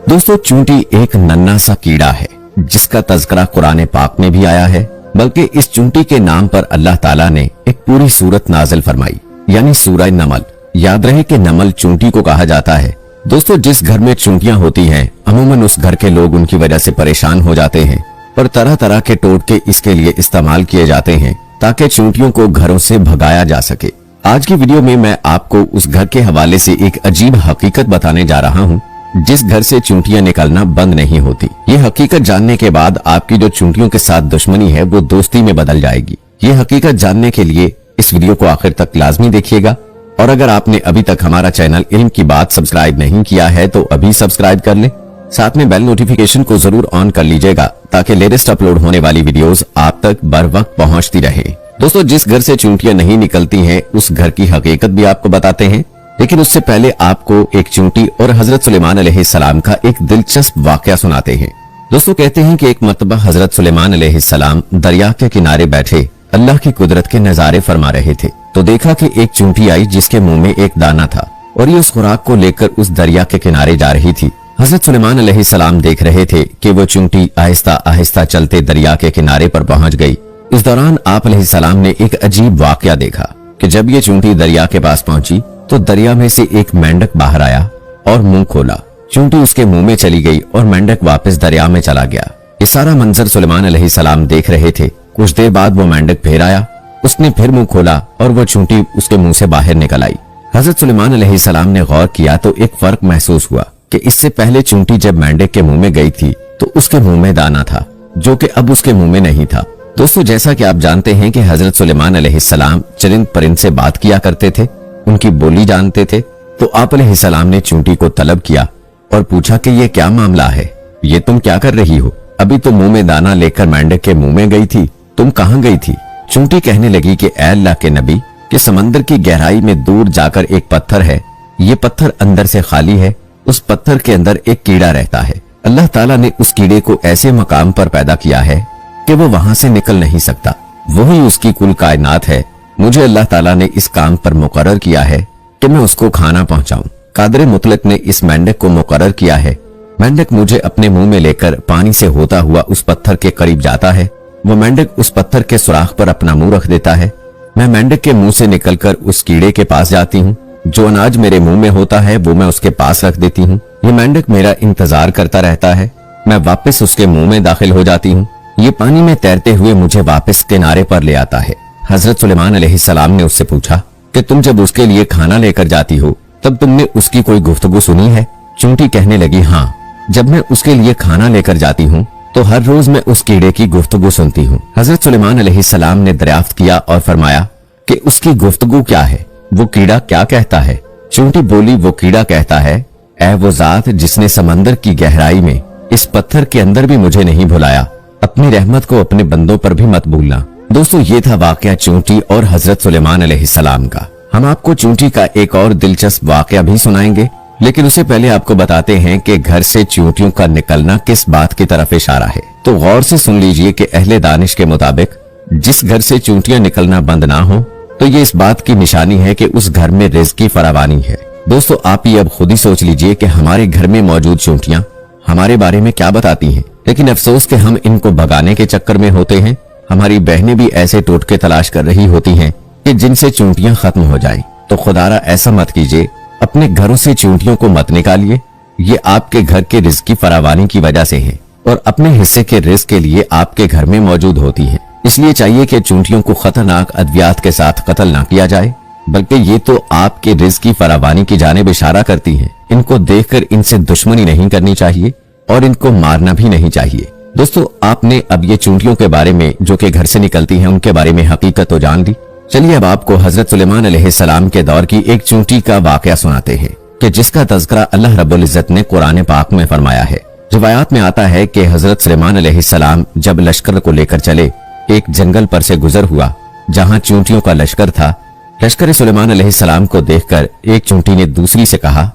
दोस्तों चूंटी एक नन्हा सा कीड़ा है जिसका तज़किरा कुरान पाक में भी आया है, बल्कि इस चूंटी के नाम पर अल्लाह ताला ने एक पूरी सूरत नाजिल फरमाई, यानी सूरह नमल। याद रहे कि नमल चूंटी को कहा जाता है। दोस्तों जिस घर में चूंटियां होती हैं, अमूमन उस घर के लोग उनकी वजह से परेशान हो जाते हैं, पर तरह तरह के टोटके इसके लिए इस्तेमाल किए जाते हैं ताकि चूंटियों को घरों से भगाया जा सके। आज की वीडियो में मैं आपको उस घर के हवाले से एक अजीब हकीकत बताने जा रहा हूँ जिस घर से चूंटियां निकलना बंद नहीं होती। ये हकीकत जानने के बाद आपकी जो चूंटियों के साथ दुश्मनी है वो दोस्ती में बदल जाएगी। ये हकीकत जानने के लिए इस वीडियो को आखिर तक लाजमी देखिएगा, और अगर आपने अभी तक हमारा चैनल इल्म की बात सब्सक्राइब नहीं किया है तो अभी सब्सक्राइब कर लें। साथ में बेल नोटिफिकेशन को जरूर ऑन कर लीजिएगा ताकि लेटेस्ट अपलोड होने वाली वीडियोस आप तक बर वक्त पहुंचती रहे। दोस्तों जिस घर से चूंटियां नहीं निकलती हैं उस घर की हकीकत भी आपको बताते हैं, लेकिन उससे पहले आपको एक चूंटी और हजरत सुलेमान अलैहिस्सलाम का एक दिलचस्प वाकया सुनाते हैं। दोस्तों कहते हैं कि एक मर्तबा हजरत सुलेमान अलैहिस्सलाम दरिया के किनारे बैठे अल्लाह की कुदरत के नजारे फरमा रहे थे, तो देखा कि एक चूंटी आई जिसके मुंह में एक दाना था और ये उस खुराक को लेकर उस दरिया के किनारे जा रही थी। हजरत सुलेमान अलैहिस्सलाम देख रहे थे कि वो चूंटी आहिस्ता आहिस्ता चलते दरिया के किनारे पर पहुंच गई। इस दौरान आप अलैहिस्सलाम ने एक अजीब वाकया देखा कि जब ये चूंटी दरिया के पास पहुंची तो दरिया में से एक मेंढक बाहर आया और मुंह खोला। चूंटी उसके मुंह में चली गई और मेंढक वापस दरिया में चला गया। ये सारा मंजर सुलेमान अलैहिस्सलाम देख रहे थे। कुछ देर बाद वो मेंढक फिर आया, उसने फिर मुंह खोला और वो चूंटी उसके मुंह से बाहर निकल आई। हजरत सुलेमान अलैहिस्सलाम ने गौर किया तो एक फर्क महसूस हुआ कि इससे पहले चूंटी जब मेंढक के मुंह में गई थी तो उसके मुंह में दाना था जो कि अब उसके मुंह में नहीं था। दोस्तों जैसा कि आप जानते हैं कि हजरत सुलेमान अलैहिस्सलाम चरिंद परिंद से बात किया करते थे, उनकी बोली जानते थे, तो आप अलैहिस्सलाम ने चूंटी को तलब किया और पूछा कि ये क्या मामला है, ये तुम क्या कर रही हो? अभी तो मुंह में दाना लेकर मेंढक के मुंह में गई थी, तुम कहाँ गई थी? चूंटी कहने लगी कि ऐ अल्लाह के नबी, कि समंदर की गहराई में दूर जाकर एक पत्थर है, ये पत्थर अंदर से खाली है, उस पत्थर के अंदर एक कीड़ा रहता है। अल्लाह ताला ने उस कीड़े को ऐसे मकाम पर पैदा किया है कि वो वहां से निकल नहीं सकता, वही उसकी कुल कायनात है। मुझे अल्लाह ताला ने इस काम पर मुकर्रर किया है कि मैं उसको खाना पहुंचाऊं। कादर मुतलक ने इस मेंढक को मुकर्रर किया है। मेंढक मुझे अपने मुंह में लेकर पानी से होता हुआ उस पत्थर के करीब जाता है। वो मेंढक उस पत्थर के सुराख पर अपना मुंह रख देता है। मैं मेंढक के मुंह से निकलकर उस कीड़े के पास जाती हूँ। जो अनाज मेरे मुंह में होता है वो मैं उसके पास रख देती हूँ। ये मेंढक मेरा इंतजार करता रहता है। मैं वापस उसके मुंह में दाखिल हो जाती हूँ। ये पानी में तैरते हुए मुझे वापस किनारे पर ले आता है। हजरत सुलेमान अलैहिस्सलाम ने उससे पूछा कि तुम जब उसके लिए खाना लेकर जाती हो तब तुमने उसकी कोई गुफ्तगू सुनी है? चूंटी कहने लगी, हाँ, जब मैं उसके लिए खाना लेकर जाती हूँ तो हर रोज मैं उस कीड़े की गुफ्तगू सुनती हूँ। हजरत सुलेमान अलैहिस्सलाम ने दरियाफ्त किया और फरमाया कि उसकी गुफ्तगू क्या है, वो कीड़ा क्या कहता है? चूंटी बोली, वो कीड़ा कहता है, ऐ वो जात जिसने समंदर की गहराई में इस पत्थर के अंदर भी मुझे नहीं भुलाया, अपनी रहमत को अपने बंदों पर भी मत भूलना। दोस्तों ये था वाकया चूंटी और हजरत सुलेमान अलैहिस्सलाम का। हम आपको चूंटी का एक और दिलचस्प वाकया भी सुनाएंगे, लेकिन उससे पहले आपको बताते हैं कि घर से चूंटियों का निकलना किस बात की तरफ इशारा है। तो गौर से सुन लीजिए कि अहले दानिश के मुताबिक जिस घर से चूंटियां निकलना बंद ना हो तो ये इस बात की निशानी है कि उस घर में रिज़्क़ की फरावानी है। दोस्तों आप ये अब खुद ही सोच लीजिए कि हमारे घर में मौजूद चूंटियां हमारे बारे में क्या बताती हैं, लेकिन अफसोस कि हम इनको भगाने के चक्कर में होते हैं। हमारी बहनें भी ऐसे टोटके तलाश कर रही होती हैं कि जिनसे चूंटियां खत्म हो जाएं। तो खुदारा ऐसा मत कीजिए, अपने घरों से चूंटियों को मत निकालिए। ये आपके घर के रिज़्क़ की फरावानी की वजह से है और अपने हिस्से के रिज़्क़ के लिए आपके घर में मौजूद होती है। इसलिए चाहिए कि चूंटियों को खतरनाक अद्वियात के साथ कत्ल ना किया जाए, बल्कि ये तो आपके रिज़्क़ की फरावानी की जानिब इशारा करती हैं। इनको देखकर इनसे दुश्मनी नहीं करनी चाहिए और इनको मारना भी नहीं चाहिए। दोस्तों आपने अब ये चूंटियों के बारे में जो कि घर से निकलती हैं उनके बारे में हकीकत तो जान ली। चलिए अब आपको हजरत सुलेमान अलैहिस्सलाम के दौर की एक चूंटी का वाकया सुनाते हैं कि जिसका तज़किरा अल्लाह रब्बुल इज़्ज़त ने कुरान पाक में फरमाया है। रिवायात में आता है कि हजरत सुलेमान अलैहिस्सलाम जब लश्कर को लेकर चले, एक जंगल पर से गुजर हुआ जहाँ चूंटियों का लश्कर था। लश्कर सुलेमान अलैहिस्सलाम को देखकर एक चूंटी ने दूसरी से कहा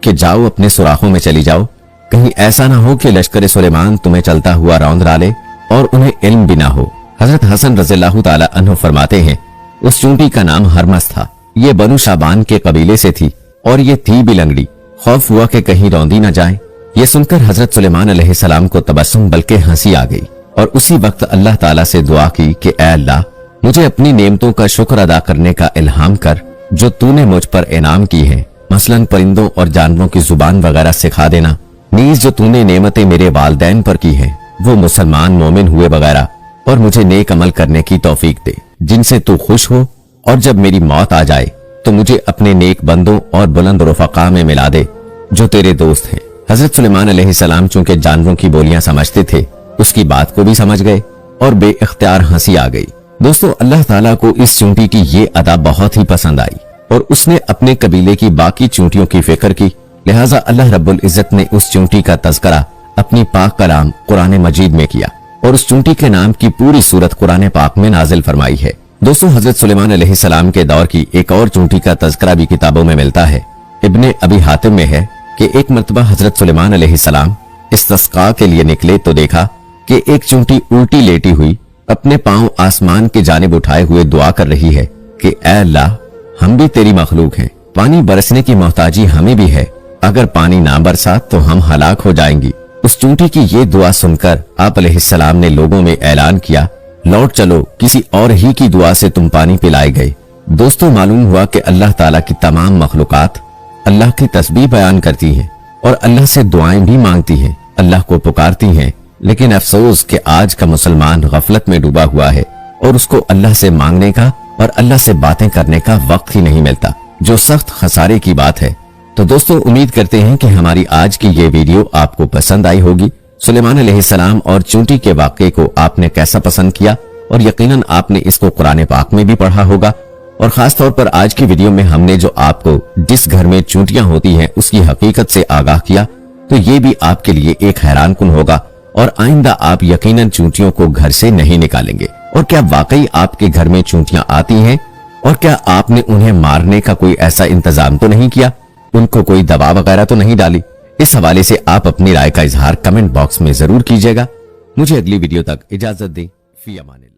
कि जाओ अपने सुराखों में चली जाओ, कहीं ऐसा ना हो कि लश्कर सुलेमान तुम्हें चलता हुआ रौंद डाले और उन्हें इल्म भी ना हो। हजरत हसन रज़ियल्लाहु ताला अन्हु फरमाते हैं, उस चूंटी का नाम हरमस था। ये बनु शाबान के कबीले से थी और ये थी भी लंगड़ी। खौफ हुआ कि कहीं रौंदी न जाए, ये सुनकर हजरत सुलेमान अलैहिस्सलाम को तबस्सुम बल्कि हंसी आ गई और उसी वक्त अल्लाह ताला से दुआ की कि ऐ अल्लाह, मुझे अपनी नेमतों का शुक्र अदा करने का इल्हाम कर जो तूने मुझ पर इनाम की है, मसलन परिंदों और जानवरों की जुबान वगैरह सिखा देना। नीज जो तूने नेमतें मेरे वालिदैन पर की है वो मुसलमान मोमिन हुए वगैरह, और मुझे नेक अमल करने की तौफीक दे जिनसे तू खुश हो, और जब मेरी मौत आ जाए तो मुझे अपने नेक बंदों और बुलंद रफ़क़ा में मिला दे जो तेरे दोस्त हैं। हजरत सुलेमान अलैहिस्सलाम चूंकि जानवरों की बोलियां समझते थे, उसकी बात को भी समझ गए और बेइख्तियार हंसी आ गई। दोस्तों, अल्लाह ताला को इस चूंटी की ये अदा बहुत ही पसंद आई और उसने अपने कबीले की बाकी चूंटियों की फिक्र की। लिहाजा अल्लाह रब्बुल इज्जत ने उस चूंटी का तज़किरा अपनी पाक कलाम कुरान मजीद में किया और उस चूंटी के नाम की पूरी सूरत कुरान पाक में नाजिल फरमाई है। दोस्तों, हजरत सुलेमान अलैहिस्सलाम के दौर की एक और चूंटी का तज़किरा भी किताबों में मिलता है। इब्ने अबी हातिम में है कि एक मर्तबा हजरत सुलेमान अलैहिस्सलाम इस्तिस्का के लिए निकले तो देखा कि एक चूंटी उल्टी लेटी हुई अपने पांव आसमान की जानिब उठाए हुए दुआ कर रही है कि ऐ अल्लाह, हम भी तेरी मखलूक हैं, पानी बरसने की मोहताजी हमें भी है, अगर पानी ना बरसा तो हम हलाक हो जाएंगी। उस चूंटी की ये दुआ सुनकर आप अलैहिस्सलाम ने लोगों में ऐलान किया, लौट चलो, किसी और ही की दुआ से तुम पानी पिलाए गए। दोस्तों, मालूम हुआ कि अल्लाह ताला की तमाम मखलूकात अल्लाह की तस्बीह बयान करती हैं और अल्लाह से दुआएं भी मांगती हैं, अल्लाह को पुकारती हैं। लेकिन अफसोस कि आज का मुसलमान गफलत में डूबा हुआ है और उसको अल्लाह से मांगने का और अल्लाह से बातें करने का वक्त ही नहीं मिलता, जो सख्त खसारे की बात है। तो दोस्तों, उम्मीद करते हैं कि हमारी आज की ये वीडियो आपको पसंद आई होगी। सुलेमान अलैहिस्सलाम और चूंटी के वाक़े को आपने कैसा पसंद किया, और यकीनन आपने इसको कुरान पाक में भी पढ़ा होगा। और खास तौर पर आज की वीडियो में हमने जो आपको जिस घर में चूंटियां होती हैं उसकी हकीकत से आगाह किया, तो ये भी आपके लिए एक हैरान कुन होगा और आइंदा आप यकीनन चूंटियों को घर से नहीं निकालेंगे। और क्या वाकई आपके घर में चूंटियां आती हैं, और क्या आपने उन्हें मारने का कोई ऐसा इंतजाम तो नहीं किया, उनको कोई दवा वगैरह तो नहीं डाली? इस हवाले से आप अपनी राय का इजहार कमेंट बॉक्स में जरूर कीजिएगा। मुझे अगली वीडियो तक इजाजत दें। फी अमानिल्लाह।